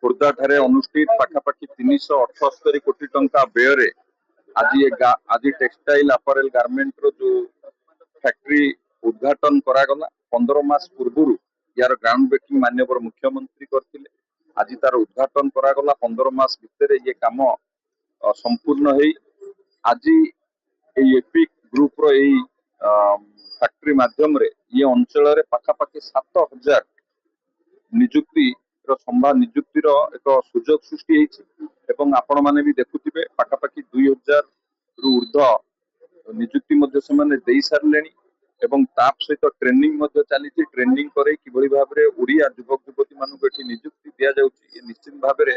खोर्धा ठारे अनुष्ठित पाखापाखि 378 कोटी टंका व्यय आज टेक्सटाइल अपरेल गारमेंट रो जो फैक्ट्री उद्घाटन करागला 15 मास पूर्व यार ग्राउंड ब्रेकिंग माननीय मुख्यमंत्री करथिले। आज तार उद्घाटन करागला 15 मास भितर ये काम संपूर्ण है। आज एपिक ग्रुप रो फैक्ट्री माध्यम रे ये अंचल रे पाखापाखि 7000 निजुक्ति निजुक्तिर एक सुजोग सृष्टि एवं आपण माने भी देखुथिबे पाखापाखि 2000 रु ऊर्ध्व निजुक्ति मध्य से देई सारलेनी एवं ताप सहित ट्रेनिंग मध्य चली ट्रेनिंग करे किभली भाबरे ओडिया युवक युवती मानक एठी निजुक्ति दिया जाउची। ये निश्चित भाबरे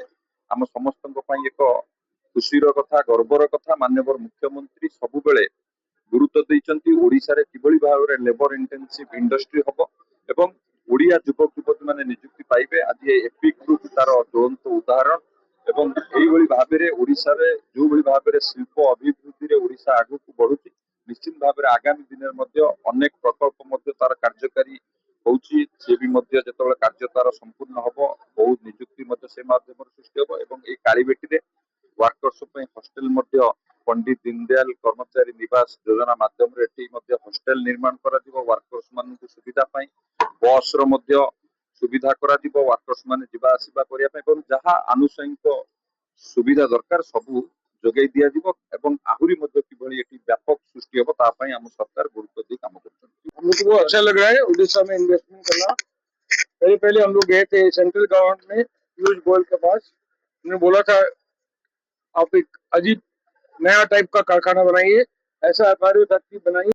आम समस्तक पई एक खुशीर कथा गर्वर कथा। माननीय मुख्यमंत्री सबु बेले गुरुत्व देइचंती ओडिसा रे किभली भाबरे लेबर इंटेंसिव इंडस्ट्री हबो एवं ओडिया युवक युवती माने निजुक्ति पाइबे। आज एपिक ग्रुप तार ज्वलंत उदाहरण एवं एई भली भाबरे ओडिसा रे जो भली भाबरे शिल्प अभिवृद्धि रे ओडिसा आगु को बढ़ुची। निश्चित भाबरे आगामी दिन मध्ये अनेक प्रकल्प मध्ये तार कार्यकारी होउची। से भी मध्ये जेतबेले कार्य तार संपूर्ण हबो बहुत निजुक्ति मध्ये से माध्यम सृष्टि हबो एवं एई कालीबेटी रे वर्कर्स पई हॉस्टल मध्ये पंडित दीनदयाल कर्मचारी निवास योजना माध्यम रे एठी मध्ये हॉस्टल निर्माण करा दिबो। वर्कर्स मानकु सुविधा पई बस रो मध्ये सुविधा करा दिबो। वर्कर्स माने जिबा आसीबा करिया पई एवं जहा आनुषंगिक सुविधा दरकार सबु जोगै दिया दिबो एवं आहुरी मध्ये किभली एठी व्यापक सृष्टि हबो ता पई हम सरकार गुरुत्व दी काम करछन। हम लोग को अच्छा लग रहा है उड़ीसा में इन्वेस्टमेंट करना। पहले पहले हम लोग गए थे सेंट्रल गवर्नमेंट में पीयूष गोयल के पास, उन्होंने बोला था आप एक अजीब नया टाइप का कारखाना बनाइए, ऐसा फैक्ट्री बनाइए